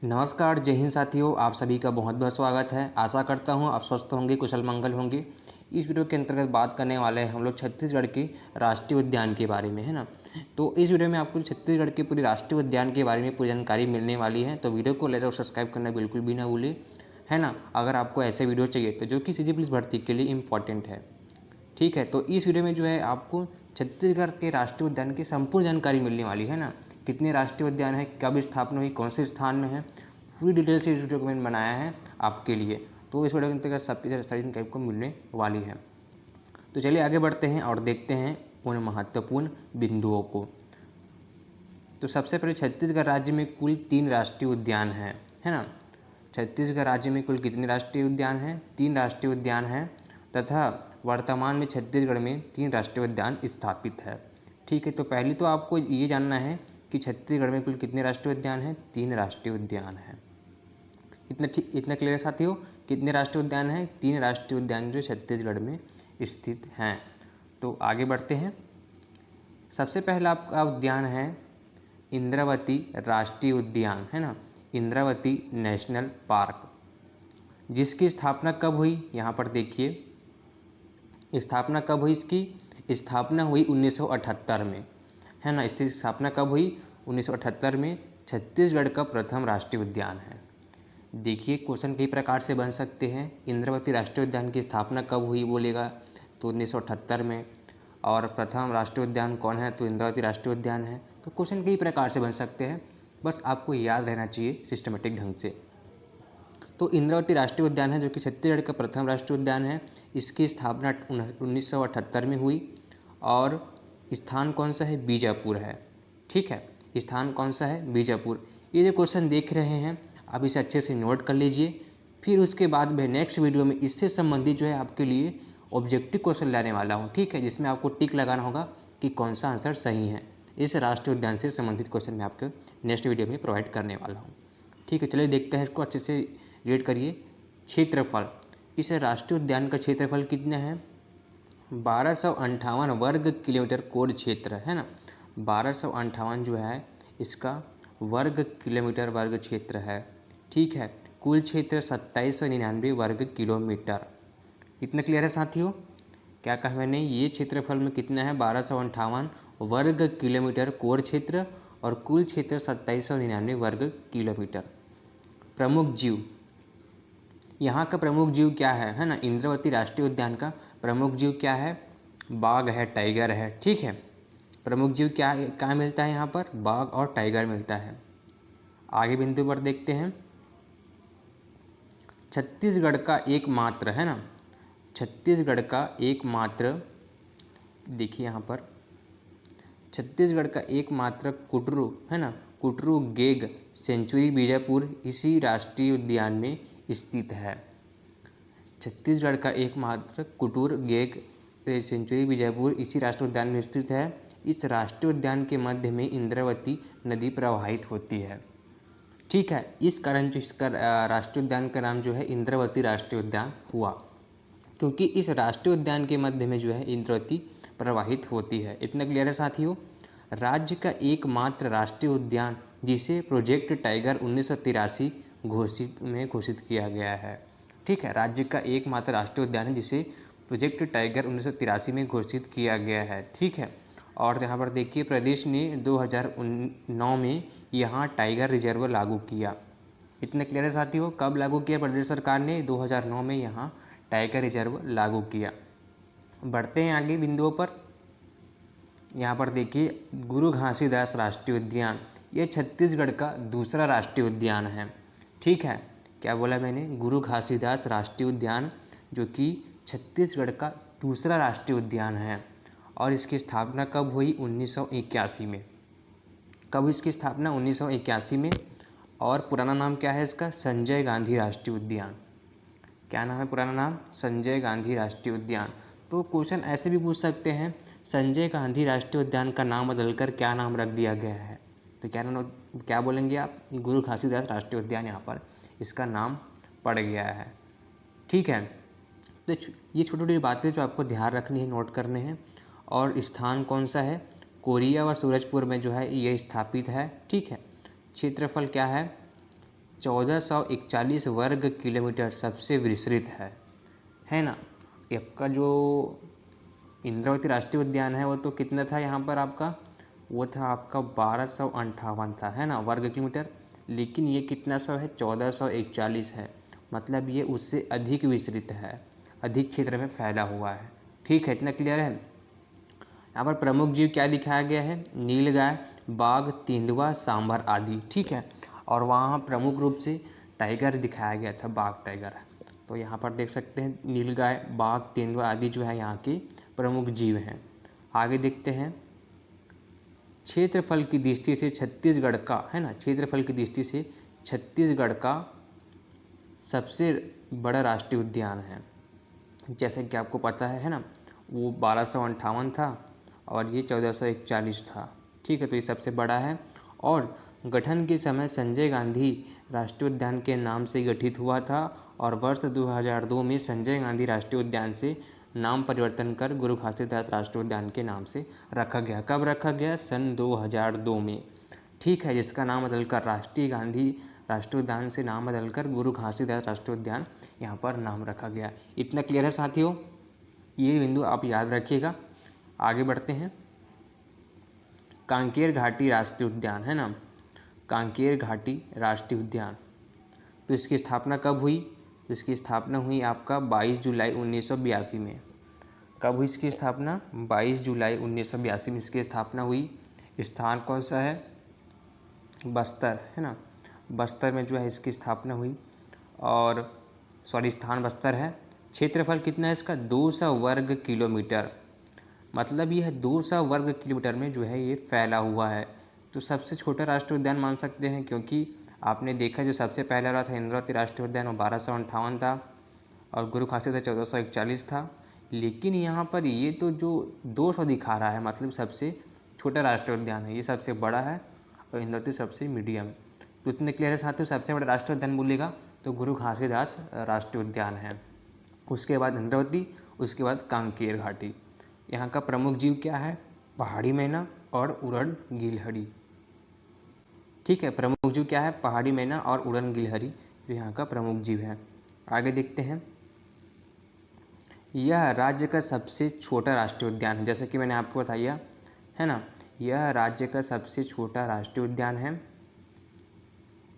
नमस्कार, जय हिंद साथियों। आप सभी का बहुत बहुत स्वागत है। आशा करता हूँ आप स्वस्थ होंगे, कुशल मंगल होंगे। इस वीडियो के अंतर्गत बात करने वाले हैं हम लोग छत्तीसगढ़ के राष्ट्रीय उद्यान के बारे में, है ना। तो इस वीडियो में आपको छत्तीसगढ़ के पूरे राष्ट्रीय उद्यान के बारे में पूरी जानकारी मिलने वाली है। तो वीडियो को लाइक और सब्सक्राइब करना बिल्कुल भी ना भूलें, है ना। अगर आपको ऐसे वीडियो चाहिए तो जो कि सीजी पुलिस भर्ती के लिए इम्पॉर्टेंट है, ठीक है। तो इस वीडियो में जो है आपको छत्तीसगढ़ के राष्ट्रीय उद्यान की संपूर्ण जानकारी मिलने वाली है ना। कितने राष्ट्रीय उद्यान है, कब स्थापना हुई, कौन से स्थान में है, पूरी डिटेल से इस वीडियो को मैंने बनाया है आपके लिए। तो इस वीडियो के अंतर्गत सबकी सारी जानकारी को मिलने वाली है। तो चलिए आगे बढ़ते हैं और देखते हैं उन महत्वपूर्ण बिंदुओं को। तो सबसे पहले छत्तीसगढ़ राज्य में कुल 3 राष्ट्रीय उद्यान हैं, है ना। छत्तीसगढ़ राज्य में कुल कितने राष्ट्रीय उद्यान हैं? 3 राष्ट्रीय उद्यान हैं तथा वर्तमान में छत्तीसगढ़ में 3 राष्ट्रीय उद्यान स्थापित है, ठीक है। तो पहले तो आपको ये जानना है कि छत्तीसगढ़ में कुल कितने राष्ट्रीय उद्यान हैं? 3 राष्ट्रीय उद्यान हैं। इतना क्लियर है साथियों? कितने राष्ट्रीय उद्यान हैं? 3 राष्ट्रीय उद्यान जो छत्तीसगढ़ में स्थित हैं। तो आगे बढ़ते हैं। सबसे पहला आपका उद्यान है इंद्रावती राष्ट्रीय उद्यान, है ना। इंद्रावती नेशनल पार्क, जिसकी स्थापना कब हुई? यहाँ पर देखिए, स्थापना कब हुई इसकी? स्थापना हुई 1978 में, है ना। इसकी स्थापना कब हुई? 1978 में। छत्तीसगढ़ का प्रथम राष्ट्रीय उद्यान है। देखिए, क्वेश्चन कई प्रकार से बन सकते हैं। इंद्रावती राष्ट्रीय उद्यान की स्थापना कब हुई बोलेगा तो 1978 में, और प्रथम राष्ट्रीय उद्यान कौन है तो इंद्रावती राष्ट्रीय उद्यान है। तो क्वेश्चन कई प्रकार से बन सकते हैं, बस आपको याद रहना चाहिए सिस्टमेटिक ढंग से। तो इंद्रावती राष्ट्रीय उद्यान है जो कि छत्तीसगढ़ का प्रथम राष्ट्रीय उद्यान है। इसकी स्थापना 1978 में हुई और स्थान कौन सा है? बीजापुर है, ठीक है। स्थान कौन सा है? बीजापुर। ये जो क्वेश्चन देख रहे हैं आप इसे अच्छे से नोट कर लीजिए। फिर उसके बाद मैं नेक्स्ट वीडियो में इससे संबंधित जो है आपके लिए ऑब्जेक्टिव क्वेश्चन लाने वाला हूँ, ठीक है, जिसमें आपको टिक लगाना होगा कि कौन सा आंसर सही है। इस राष्ट्रीय उद्यान से संबंधित क्वेश्चन मैं आपको नेक्स्ट वीडियो में प्रोवाइड करने वाला हूँ, ठीक है। चलिए देखते हैं, इसको अच्छे से रीड करिए। क्षेत्रफल, इस राष्ट्रीय उद्यान का क्षेत्रफल कितना है? 1258 वर्ग किलोमीटर कोड क्षेत्र, है ना। 1258 जो है इसका वर्ग किलोमीटर वर्ग क्षेत्र है, ठीक है। कुल क्षेत्र 2799 वर्ग किलोमीटर। इतना क्लियर है साथियों? क्या कहा मैंने? ये क्षेत्रफल में कितना है? 1258 वर्ग किलोमीटर कोर क्षेत्र और कुल क्षेत्र 2799 वर्ग किलोमीटर। प्रमुख जीव, यहाँ का प्रमुख जीव क्या है ना। इंद्रावती राष्ट्रीय उद्यान का प्रमुख जीव क्या है? बाघ है, टाइगर है, ठीक है। प्रमुख जीव क्या मिलता है यहाँ पर? बाघ और टाइगर मिलता है। आगे बिंदु पर देखते हैं। छत्तीसगढ़ का एकमात्र, है ना, छत्तीसगढ़ का एकमात्र, देखिए यहाँ पर छत्तीसगढ़ का एकमात्र कुटरू, है ना, कुटरू गेग सेंचुरी बीजापुर इसी राष्ट्रीय उद्यान में स्थित है। छत्तीसगढ़ का एकमात्र कुटूर गेग सेंचुरी बीजापुर इसी राष्ट्रीय उद्यान में स्थित है। इस राष्ट्रीय उद्यान के मध्य में इंद्रावती नदी प्रवाहित होती है, ठीक है। इस कारण जो इसका राष्ट्रीय उद्यान का नाम जो है इंद्रावती राष्ट्रीय उद्यान हुआ, क्योंकि इस राष्ट्रीय उद्यान के मध्य में जो है इंद्रावती प्रवाहित होती है। इतना क्लियर है साथियों? राज्य का एकमात्र राष्ट्रीय उद्यान जिसे प्रोजेक्ट टाइगर 1983 घोषित किया गया है, ठीक है। राज्य का एकमात्र राष्ट्रीय उद्यान है जिसे प्रोजेक्ट टाइगर 1983 में घोषित किया गया है, ठीक है। और यहाँ पर देखिए, प्रदेश ने 2009 में यहाँ टाइगर रिजर्व लागू किया। इतना क्लियर है साथियों? कब लागू किया प्रदेश सरकार ने? 2009 में यहाँ टाइगर रिजर्व लागू किया। बढ़ते हैं आगे बिंदुओं पर। यहाँ पर देखिए, गुरु घासीदास राष्ट्रीय उद्यान, ये छत्तीसगढ़ का दूसरा राष्ट्रीय उद्यान है, ठीक है। क्या बोला मैंने? गुरु घासीदास राष्ट्रीय उद्यान जो कि छत्तीसगढ़ का दूसरा राष्ट्रीय उद्यान है। और इसकी स्थापना कब हुई? 1981 में। कब इसकी स्थापना? 1981 में। और पुराना नाम क्या है इसका? संजय गांधी राष्ट्रीय उद्यान। क्या नाम है पुराना नाम? संजय गांधी राष्ट्रीय उद्यान। तो क्वेश्चन ऐसे भी पूछ सकते हैं, संजय गांधी राष्ट्रीय उद्यान का नाम बदलकर क्या नाम रख दिया गया है? तो क्या बोलेंगे आप? गुरु घासीदास राष्ट्रीय उद्यान यहाँ पर इसका नाम पड़ गया है, ठीक है। तो ये छोटी छोटी बातें जो आपको ध्यान रखनी है, नोट करने हैं। और स्थान कौन सा है? कोरिया व सूरजपुर में जो है ये स्थापित है, ठीक है। क्षेत्रफल क्या है? 1441 वर्ग किलोमीटर सबसे विस्तृत है ना। आपका जो इंद्रावती राष्ट्रीय उद्यान है वो तो कितना था यहाँ पर आपका, वो था आपका 1258 था, है ना, वर्ग किलोमीटर। लेकिन ये कितना सौ है, 1441 है। मतलब ये उससे अधिक विस्तृत है, अधिक क्षेत्र में फैला हुआ है। ठीक है, इतना क्लियर है। यहाँ पर प्रमुख जीव क्या दिखाया गया है, नीलगाय, बाघ, तेंदुआ, सांभर आदि। ठीक है, और वहाँ प्रमुख रूप से टाइगर दिखाया गया था, बाघ टाइगर। तो यहाँ पर देख सकते हैं नीलगाय, बाघ, तेंदुआ आदि जो है यहाँ के प्रमुख जीव हैं। आगे देखते हैं, क्षेत्रफल की दृष्टि से छत्तीसगढ़ का, है ना, क्षेत्रफल की दृष्टि से छत्तीसगढ़ का सबसे बड़ा राष्ट्रीय उद्यान है। जैसे कि आपको पता है ना, वो 1258 था और ये 1441 था। ठीक है, तो ये सबसे बड़ा है। और गठन के समय संजय गांधी राष्ट्रीय उद्यान के नाम से गठित हुआ था और वर्ष 2002 में संजय गांधी राष्ट्रीय उद्यान से नाम परिवर्तन कर गुरु घासीदास राष्ट्रीय उद्यान के नाम से रखा गया। कब रखा गया, सन 2002 में। ठीक है, जिसका नाम बदलकर राष्ट्रीय गांधी राष्ट्रीय उद्यान से नाम बदलकर गुरु घासीदास राष्ट्रीय उद्यान यहाँ पर नाम रखा गया। इतना क्लियर है साथियों, ये बिंदु आप याद रखिएगा। आगे बढ़ते हैं, कांकेर घाटी राष्ट्रीय उद्यान, है ना, कांकेर घाटी राष्ट्रीय उद्यान। तो इसकी स्थापना कब हुई, तो इसकी स्थापना हुई आपका 22 जुलाई 1982 में। कब हुई इसकी स्थापना, 22 जुलाई 1982 में इसकी स्थापना हुई। स्थान कौन सा है, बस्तर, है ना, बस्तर में जो है इसकी स्थापना हुई। और स्थान बस्तर है। क्षेत्रफल कितना है इसका, 200 वर्ग किलोमीटर। मतलब यह 200 वर्ग किलोमीटर में जो है ये फैला हुआ है। तो सबसे छोटा राष्ट्रीय उद्यान मान सकते हैं, क्योंकि आपने देखा जो सबसे पहला वाला था इंद्रावती राष्ट्रीय उद्यान वो 1258 था और गुरु घासीदास 1441 था। लेकिन यहाँ पर ये तो जो 200 दिखा रहा है, मतलब सबसे छोटा राष्ट्रीय उद्यान है, ये सबसे बड़ा है और इंद्रावती सबसे मीडियम। तो इतने क्लियर है साथियों, सबसे बड़ा राष्ट्रीय उद्यान बोलेगा तो गुरु घासीदास राष्ट्रीय उद्यान है, उसके बाद इंद्रावती, उसके बाद कांकेर घाटी। यहाँ का प्रमुख जीव क्या है, पहाड़ी मैना और उड़न गिलहरी। ठीक है, प्रमुख जीव क्या है, पहाड़ी मैना और उड़न गिलहरी जो यहाँ का प्रमुख जीव है। आगे देखते हैं, यह राज्य का सबसे छोटा राष्ट्रीय उद्यान है। जैसे कि मैंने आपको बताया है ना, यह राज्य का सबसे छोटा राष्ट्रीय उद्यान है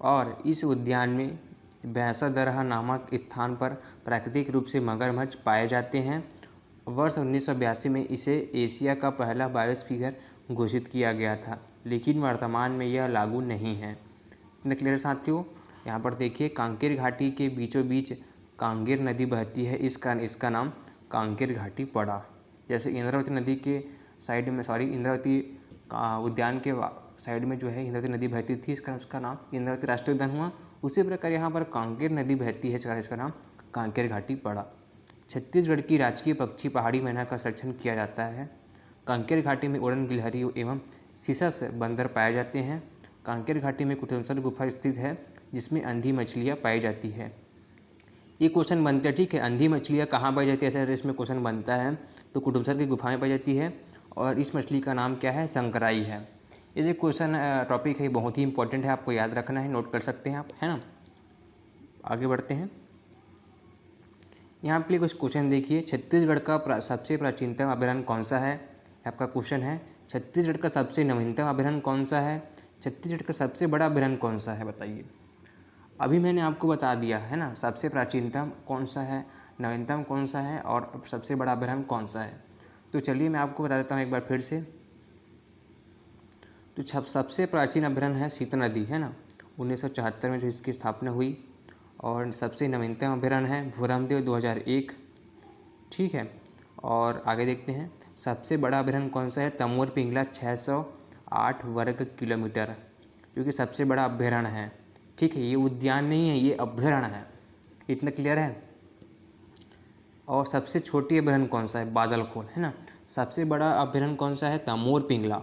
और इस उद्यान में भैंसादरहा नामक स्थान पर प्राकृतिक रूप से मगरमच्छ पाए जाते हैं। वर्ष 1982 में इसे एशिया का पहला बायोस्फीयर घोषित किया गया था, लेकिन वर्तमान में यह लागू नहीं है। इतने क्लियर साथियों। यहाँ पर देखिए, कांकेर घाटी के बीचों बीच कांगेर नदी बहती है, इस कारण इसका नाम कांकेर घाटी पड़ा। जैसे इंद्रावती नदी के साइड में, इंद्रावती उद्यान के साइड में जो है इंद्रावती नदी बहती थी, इस कारण उसका नाम इंद्रावती राष्ट्रीय उद्यान हुआ। उसी प्रकार यहाँ पर कांकेर नदी बहती है, इस कारण इसका नाम कांकेर घाटी पड़ा। छत्तीसगढ़ की राजकीय पक्षी पहाड़ी मैना का संरक्षण किया जाता है। कांकेर घाटी में उड़न गिलहरी एवं सिसस बंदर पाए जाते हैं। कांकेर घाटी में कुटुमसर गुफा स्थित है, जिसमें अंधी मछलियाँ पाई जाती है। ये क्वेश्चन बनते हैं, ठीक है, अंधी मछलियाँ कहाँ पाई जाती है, ऐसा इसमें क्वेश्चन बनता है। तो कुटुमसर की गुफा में पाई जाती है और इस मछली का नाम क्या है, शंकराई है। ये जो क्वेश्चन टॉपिक है बहुत ही इंपॉर्टेंट है, आपको याद रखना है, नोट कर सकते हैं आप, है ना। आगे बढ़ते हैं, यहाँ पे कुछ क्वेश्चन देखिए। छत्तीसगढ़ का सबसे प्राचीनतम अभयारण्य कौन सा है, आपका क्वेश्चन है। छत्तीसगढ़ का सबसे नवीनतम अभयारण्य कौन सा है, छत्तीसगढ़ का सबसे बड़ा अभयारण्य कौन सा है, बताइए। अभी मैंने आपको बता दिया है ना, सबसे प्राचीनतम कौन सा है, नवीनतम कौन सा है और सबसे बड़ा अभयारण्य कौन सा है। तो चलिए मैं आपको बता देता हूँ एक बार फिर से। तो सबसे प्राचीन अभयारण्य है सीता नदी, है ना, 1974 में जो इसकी स्थापना हुई। और सबसे नवीनतम अभयारण्य है भूरामदेव 2001। ठीक है, और आगे देखते हैं, सबसे बड़ा अभयारण्य कौन सा है, तमोर पिंगला 608 वर्ग किलोमीटर, जो कि सबसे बड़ा अभयारण्य है। ठीक है, ये उद्यान नहीं है, ये अभयारण्य है। इतना क्लियर है। और सबसे छोटी अभयारण्य कौन सा है, बादलखोल, है ना। सबसे बड़ा अभयारण्य कौन सा है, तमोर पिंगला,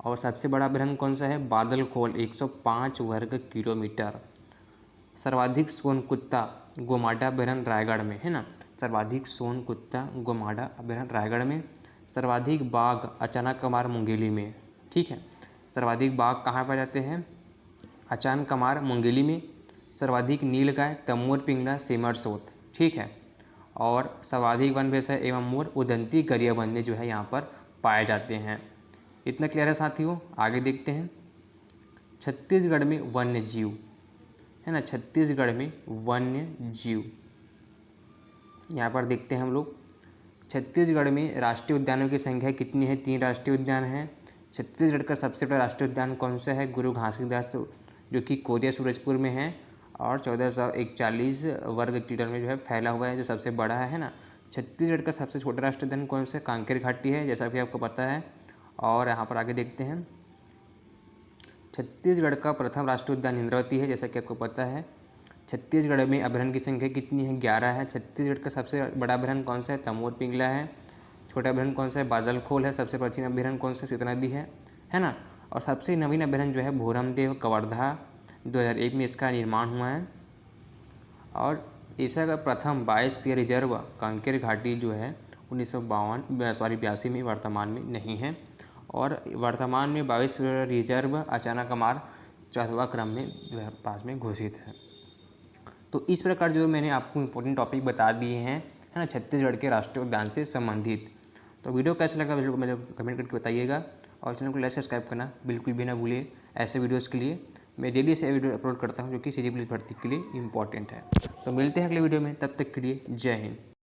और सबसे बड़ा अभयारण्य कौन सा है, बादलखोल, 105 वर्ग किलोमीटर। सर्वाधिक सोनकुत्ता गोमाडा अभयारण्य रायगढ़ में, है ना, सर्वाधिक सोनकुत्ता गोमाडा अभयारण्य रायगढ़ में। सर्वाधिक बाघ अचानक कमार मुंगेली में। ठीक है, सर्वाधिक बाघ कहाँ पाए जाते हैं, अचानक कमार मुंगेली में। सर्वाधिक नीलगाय, तमोर पिंगला, सिमरसोत, ठीक है। और सर्वाधिक वन भैंसा एवं मोर, उदंती, गरिया वन्य जो है यहाँ पर पाए जाते हैं। इतना क्लियर है साथियों। आगे देखते हैं छत्तीसगढ़ में वन्य जीव, है ना, छत्तीसगढ़ में वन्य जीव। यहाँ पर देखते हैं हम लोग छत्तीसगढ़ में राष्ट्रीय उद्यानों की संख्या कितनी है? 3 राष्ट्रीय उद्यान हैं। छत्तीसगढ़ का सबसे बड़ा राष्ट्रीय उद्यान कौन सा है? गुरु घासीदास, जो कि कोरिया सूरजपुर में है और 1441 वर्ग किलोमीटर में जो है फैला हुआ है, जो सबसे बड़ा है ना। छत्तीसगढ़ का सबसे छोटा राष्ट्रीय उद्यान कौन सा? कांकेर घाटी है, जैसा कि आपको पता है। और यहाँ पर आगे देखते हैं छत्तीसगढ़ का प्रथम राष्ट्रीय उद्यान इंद्रावती है, जैसा कि आपको पता है। छत्तीसगढ़ में अभयारण्य की संख्या कितनी है? 11 है। छत्तीसगढ़ का सबसे बड़ा अभयारण्य कौन सा है? तमोर पिंगला है। छोटा अभयारण्य कौन सा है? बादलखोल है। सबसे प्राचीन अभयारण्य कौन सा? सीता नदी है ना। और सबसे नवीन अभयारण्य जो है भोरमदेव कवर्धा, 2001 में इसका निर्माण हुआ है। और एशिया का प्रथम बायोस्फीयर रिजर्व कांकेर घाटी जो है 1982 में वर्तमान में नहीं है। और वर्तमान में बायोस्फीयर रिजर्व अचानकमार 4वां क्रम में 2005 में घोषित है। तो इस प्रकार जो मैंने आपको इम्पोर्टेंट टॉपिक बता दिए हैं, है ना, छत्तीसगढ़ के राष्ट्रीय उद्यान से संबंधित। तो वीडियो कैसा लगा वीडियो को मुझे कमेंट करके बताइएगा और चैनल को लाइक सब्सक्राइब करना बिल्कुल भी ना भूलिए। ऐसे वीडियोज़ के लिए मैं डेली से वीडियो अपलोड करता हूँ जो कि सीजी पुलिस भर्ती के लिए इंपॉर्टेंट है। तो मिलते हैं अगले वीडियो में, तब तक के लिए जय हिंद।